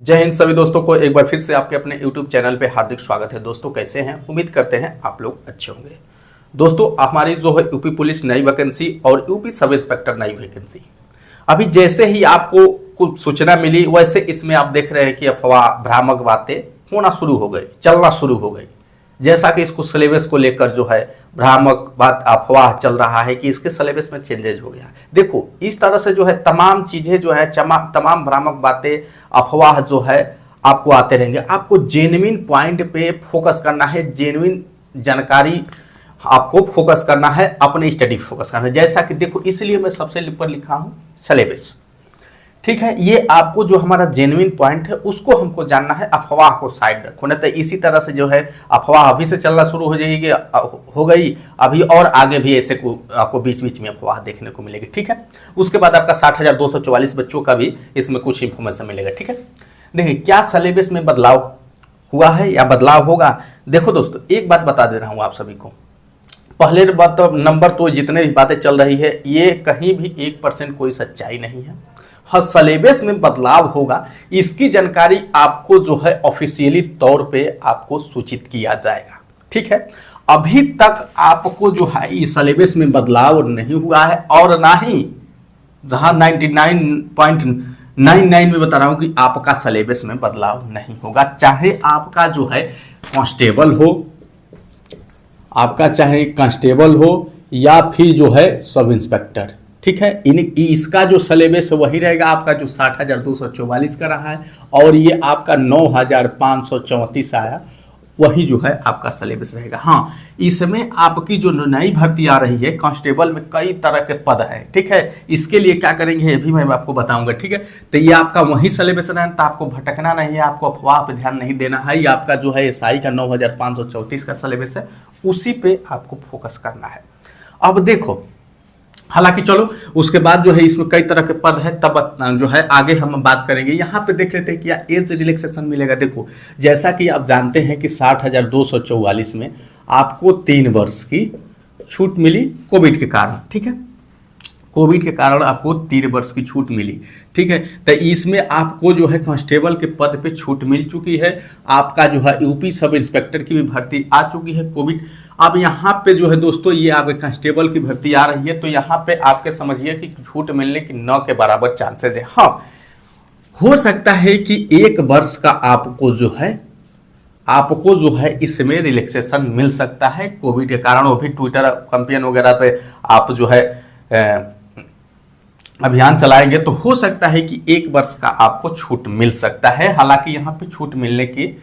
जय हिंद सभी दोस्तों को एक बार फिर से आपके अपने YouTube चैनल पे हार्दिक स्वागत है। दोस्तों कैसे हैं? उम्मीद करते हैं आप लोग अच्छे होंगे। दोस्तों हमारी जो है यूपी पुलिस नई वैकेंसी और यूपी सब इंस्पेक्टर नई वैकेंसी, अभी जैसे ही आपको कुछ सूचना मिली वैसे इसमें आप देख रहे हैं कि अफवाह भ्रामक बातें होना शुरू हो गई, चलना शुरू हो गई। जैसा कि इसको सिलेबस को लेकर जो है भ्रामक बात अफवाह चल रहा है कि इसके सिलेबस में चेंजेज हो गया। देखो इस तरह से जो है तमाम चीजें जो है तमाम भ्रामक बातें अफवाह जो है आपको आते रहेंगे। आपको जेन्युइन पॉइंट पे फोकस करना है, जेन्युइन जानकारी आपको फोकस करना है, अपने स्टडी फोकस करना है। जैसा कि देखो इसलिए मैं सबसे ऊपर लिखा हूं सिलेबस, ठीक है। ये आपको जो हमारा जेन्युइन पॉइंट है उसको हमको जानना है, अफवाह को साइड रखो। नहीं तो इसी तरह से जो है अफवाह अभी से चलना शुरू हो जाएगी, हो गई अभी और आगे भी ऐसे को आपको बीच बीच में अफवाह देखने को मिलेगी, ठीक है। उसके बाद आपका 60,244 बच्चों का भी इसमें कुछ इंफॉर्मेशन मिलेगा, ठीक है। देखिए क्या सिलेबस में बदलाव हुआ है या बदलाव होगा। देखो दोस्तों एक बात बता दे रहा हूँ आप सभी को, पहले बात तो नंबर तो जितने भी बातें चल रही है ये कहीं भी 1% कोई सच्चाई नहीं है। हाँ सिलेबस में बदलाव होगा, इसकी जानकारी आपको जो है ऑफिशियली तौर पे आपको सूचित किया जाएगा, ठीक है। अभी तक आपको जो है इस सिलेबस में बदलाव नहीं हुआ है और ना ही जहां 99.99 में बता रहा हूं कि आपका सिलेबस में बदलाव नहीं होगा। चाहे आपका जो है कांस्टेबल हो, आपका चाहे कांस्टेबल हो या फिर जो है सब इंस्पेक्टर, ठीक है। इसका जो सिलेबस वही रहेगा आपका जो 60,244 का रहा है और ये आपका 9,534 आया, वही जो है आपका सिलेबस रहेगा। हाँ इसमें आपकी जो नई भर्ती आ रही है कांस्टेबल में कई तरह के पद है, ठीक है। इसके लिए क्या करेंगे ये भी मैं आपको बताऊंगा, ठीक है। तो ये आपका वही सिलेबस रहना, तो आपको भटकना नहीं है, आपको अफवाह पे ध्यान नहीं देना है। ये आपका जो है एसआई का 9,534 का सिलेबस है, उसी पे आपको फोकस करना है। अब देखो हालांकि चलो उसके बाद जो है इसमें कई तरह के पद है, तब जो है आगे हम बात करेंगे। यहाँ पे देख लेते हैं कि एज रिलैक्सेशन मिलेगा। देखो जैसा कि आप जानते हैं कि 60,244 में आपको 3 वर्ष की छूट मिली कोविड के कारण, ठीक है। कोविड के कारण आपको 3 वर्ष की छूट मिली, ठीक है। तो इसमें आपको जो है कांस्टेबल के पद पे छूट मिल चुकी है। आपका जो है यूपी सब इंस्पेक्टर की भी भर्ती आ चुकी है कोविड। अब यहाँ पे जो है दोस्तों ये आपके कांस्टेबल की भर्ती आ रही है, तो यहाँ पे आपके समझिए कि छूट मिलने की 9 के बराबर चांसेस है। हाँ हो सकता है कि 1 वर्ष का आपको जो है इसमें रिलैक्सेशन मिल सकता है कोविड के कारण। वो भी ट्विटर कैंपेन वगैरह पे आप जो है अभियान चलाएंगे तो हो सकता है कि 1 वर्ष का आपको छूट मिल सकता है। हालांकि यहाँ पे छूट मिलने की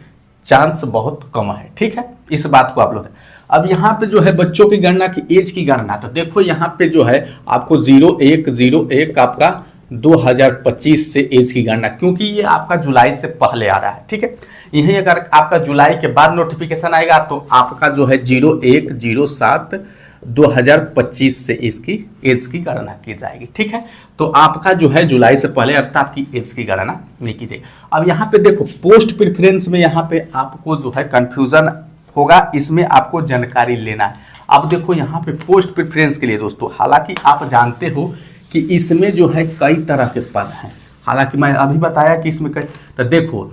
चांस बहुत कम है, ठीक है। इस बात को आप लोग अब यहाँ पे जो है बच्चों की गणना की एज की गणना, तो देखो यहाँ पे जो है आपको 0101 आपका 2025 से एज की गणना, क्योंकि ये आपका जुलाई से पहले आ रहा है, ठीक है। यही अगर आपका जुलाई के बाद नोटिफिकेशन आएगा तो आपका जो है 0107/2025 से इसकी एज की गणना की जाएगी, ठीक है। तो आपका जो है जुलाई से पहले अर्थात आपकी एज की गणना नहीं की जाएगी। अब यहाँ पे देखो पोस्ट प्रेफरेंस में यहाँ पे आपको जो है कंफ्यूजन होगा, इसमें आपको जानकारी लेना है। अब देखो यहाँ पे पोस्ट प्रेफरेंस के लिए दोस्तों, हालांकि आप जानते हो कि इसमें जो है कई तरह के पद हैं, हालांकि मैं अभी बताया कि इसमें कई, तो देखो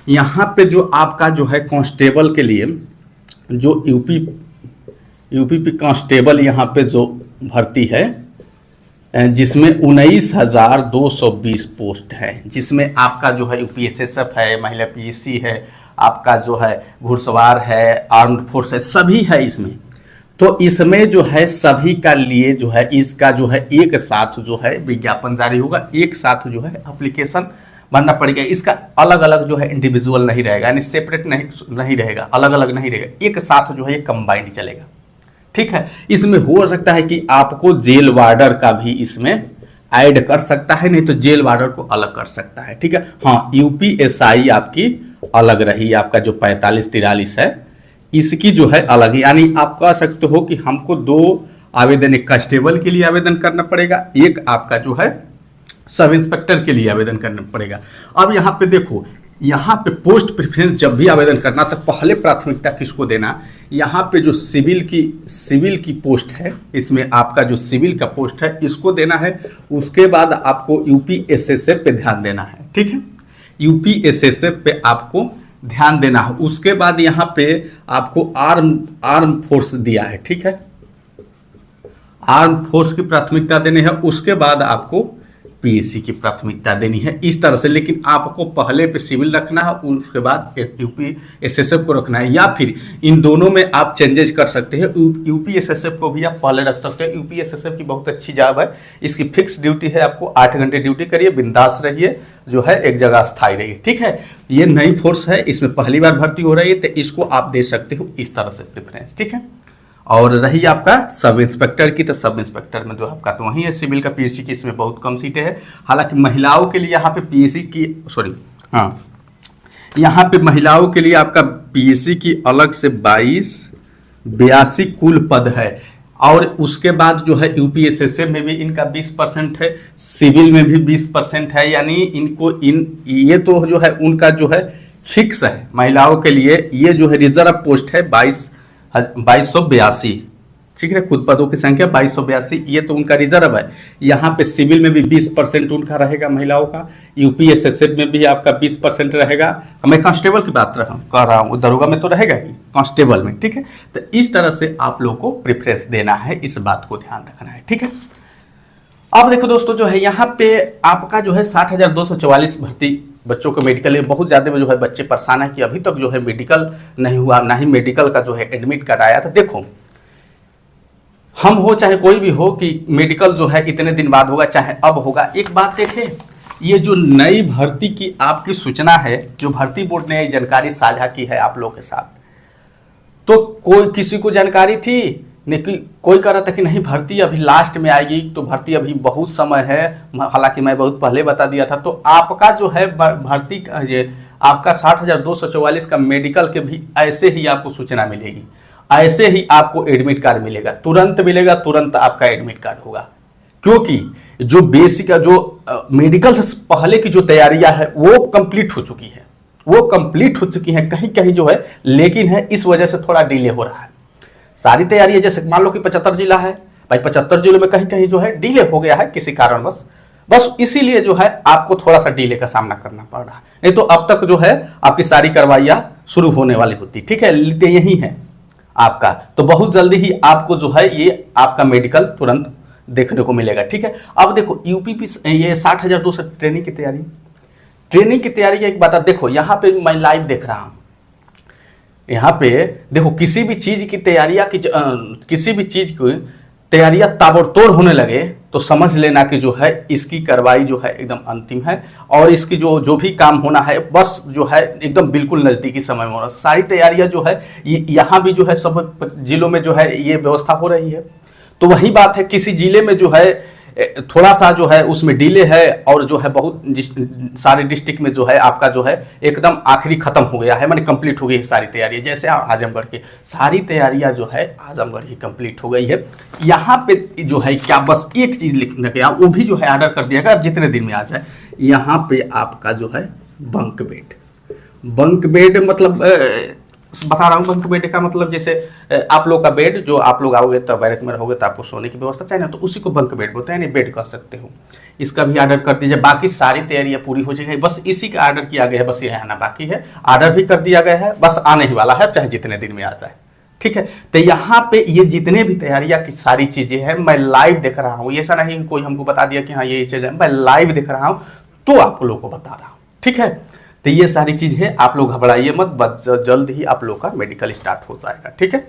यहाँ पे जो आपका जो है कांस्टेबल के लिए जो यूपी पे कांस्टेबल यहाँ पे जो भर्ती है जिसमें 19,220 पोस्ट है, जिसमें आपका जो है यूपीएसएसएफ है, महिला पीएससी है, आपका जो है घुड़सवार है, आर्म्ड फोर्स है, सभी है इसमें। तो इसमें जो है सभी का लिए जो है इसका जो है एक साथ जो है विज्ञापन जारी होगा, एक साथ जो है एप्लीकेशन बनना पड़ेगा। इसका अलग अलग जो है इंडिविजुअल नहीं रहेगा, यानी सेपरेट नहीं रहेगा, अलग अलग नहीं रहेगा, एक साथ जो है ये कंबाइंड चलेगा, ठीक है। इसमें हो सकता है कि आपको जेल वार्डर का भी इसमें ऐड कर सकता है, नहीं तो जेल वार्डर को अलग कर सकता है, ठीक है। हाँ यूपीएसआई आपकी अलग रही, आपका जो 45-43 है इसकी जो है अलग, यानी आप कह सकते हो कि हमको 2 आवेदन, एक कांस्टेबल के लिए आवेदन करना पड़ेगा, एक आपका जो है सब इंस्पेक्टर के लिए आवेदन करना पड़ेगा। अब यहाँ पे देखो, यहाँ पे पोस्ट प्रेफरेंस जब भी आवेदन करना तो पहले प्राथमिकता किसको देना, यहाँ पे जो सिविल की पोस्ट है, इसमें आपका जो सिविल का पोस्ट है इसको देना है। उसके बाद आपको यूपीएसएसएफ पे ध्यान देना है, ठीक है। यूपीएसएसएफ पे आपको ध्यान देना है। उसके बाद यहाँ पे आपको आर्म फोर्स दिया है, ठीक है, आर्म फोर्स की प्राथमिकता देनी है, उसके बाद आपको पीएससी की प्राथमिकता देनी है, इस तरह से। लेकिन आपको पहले पे सिविल रखना है, उसके बाद यूपीएसएसएफ को रखना है, या फिर इन दोनों में आप चेंजेस कर सकते हैं। यूपीएसएसएफ को भी आप पहले रख सकते हैं। यूपीएसएसएफ की बहुत अच्छी जॉब है, इसकी फिक्स ड्यूटी है, आपको 8 घंटे ड्यूटी करिए, बिंदास रहिए, जो है एक जगह स्थायी रहिए, ठीक है। ये नई फोर्स है, इसमें पहली बार भर्ती हो रही है, तो इसको आप दे सकते हो इस तरह से प्रेफरेंस, ठीक है। और रही आपका सब इंस्पेक्टर की, तो सब इंस्पेक्टर में जो आपका तो वही है सिविल का, पीएससी की इसमें बहुत कम सीटें हैं। हालांकि महिलाओं के लिए यहाँ पे पीएससी की यहाँ पे महिलाओं के लिए आपका पीएससी की अलग से 82 कुल पद है। और उसके बाद जो है यूपीएसएसएफ में भी इनका 20% है, सिविल में भी 20% है, यानी इनको ये तो जो है उनका जो है फिक्स है। महिलाओं के लिए ये जो है रिजर्व पोस्ट है 2282, ठीक है, खुद पदों की संख्या 2282, ये तो उनका रिजर्व है। यहाँ पे सिविल में भी 20% उनका रहेगा महिलाओं का, यूपीएसएसएफ में भी आपका 20% रहेगा। मैं कांस्टेबल की बात कर रहा हूँ, दरोगा में तो रहेगा ही, कांस्टेबल में, ठीक है। तो इस तरह से आप लोगों को प्रेफरेंस देना है, इस बात को ध्यान रखना है, ठीक है। अब देखो दोस्तों, जो है यहाँ पे आपका जो है 60,244 भर्ती बच्चों को मेडिकल है। बहुत ज़्यादा जो है बच्चे परेशान है कि अभी तक जो है मेडिकल नहीं हुआ, ना ही मेडिकल का जो है एडमिट कार्ड आया। तो देखो, हम हो चाहे कोई भी हो कि मेडिकल जो है इतने दिन बाद होगा, चाहे अब होगा। एक बात देखें, ये जो नई भर्ती की आपकी सूचना है, जो भर्ती बोर्ड ने जानकारी साझा की है आप लोगों के साथ, तो कोई किसी को जानकारी थी नहीं कि कोई कह रहा था कि नहीं भर्ती अभी लास्ट में आएगी, तो भर्ती अभी बहुत समय है। हालांकि मैं बहुत पहले बता दिया था। तो आपका जो है भर्ती ये आपका 60,244 का मेडिकल के भी ऐसे ही आपको सूचना मिलेगी, ऐसे ही आपको एडमिट कार्ड मिलेगा, तुरंत मिलेगा, तुरंत आपका एडमिट कार्ड होगा। क्योंकि जो बेसिक जो मेडिकल से पहले की जो तैयारियां है वो कंप्लीट हो चुकी है, वो कंप्लीट हो चुकी है कहीं कहीं जो है, लेकिन है इस वजह से थोड़ा डिले हो रहा है। सारी तैयारी है, जैसे मान लो कि 75 जिला है भाई, 75 जिलों में कहीं कहीं जो है डिले हो गया है किसी कारणवश, बस इसीलिए जो है आपको थोड़ा सा डिले का सामना करना पड़ रहा है। नहीं तो अब तक जो है आपकी सारी कार्रवाइयां शुरू होने वाली होती, ठीक है। यही है आपका, तो बहुत जल्दी ही आपको जो है ये आपका मेडिकल तुरंत देखने को मिलेगा, ठीक है। अब देखो यूपीपी ये 60,200 ट्रेनिंग की तैयारी की एक बात है। देखो यहाँ पे मैं लाइव देख रहा हूँ, यहाँ पे देखो किसी भी चीज की तैयारियां ताबड़तोड़ होने लगे तो समझ लेना कि जो है इसकी कार्रवाई जो है एकदम अंतिम है, और इसकी जो भी काम होना है बस जो है एकदम बिल्कुल नजदीकी समय में होना। सारी तैयारियां जो है यहाँ भी जो है सब जिलों में जो है ये व्यवस्था हो रही है। तो वही बात है, किसी जिले में जो है थोड़ा सा जो है उसमें डिले है, और जो है बहुत सारे डिस्ट्रिक्ट में जो है आपका जो है एकदम आखिरी खत्म हो गया है, माने कंप्लीट हो गई है सारी तैयारी। जैसे आजमगढ़ की सारी तैयारियां जो है आजमगढ़ ही कंप्लीट हो गई है। यहाँ पे जो है क्या बस एक चीज लिखने गया, वो भी जो है ऑर्डर कर दिया गया, अब जितने दिन में आ जाए। यहाँ पे आपका जो है बंक बेड मतलब बता रहा हूँ, बंक बेड का मतलब जैसे आप लोग का बेड जो आप लोग आओगे तो बैरक में रहोगे तो आपको सोने की व्यवस्था चाहिए ना, तो उसी को बंक बेड बोलते हैं, यानी बेड कह सकते हो। इसका भी ऑर्डर कर दीजिए। बाकी सारी तैयारियां पूरी हो जाएगी, बस इसी का ऑर्डर किया गया है, बस ये आना बाकी है। ऑर्डर भी कर दिया गया है, बस आने ही वाला है, चाहे जितने दिन में आ जाए, ठीक है। तो यहाँ पे ये जितने भी तैयारियां की सारी चीजें हैं मैं लाइव देख रहा हूँ, ऐसा नहीं कोई हमको बता दिया कि हाँ ये चीज है, मैं लाइव देख रहा हूँ तो आप लोग को बता रहा हूँ, ठीक है। तो ये सारी चीज है, आप लोग घबराइए मत, बस जल्द ही आप लोग का मेडिकल स्टार्ट हो जाएगा, ठीक है।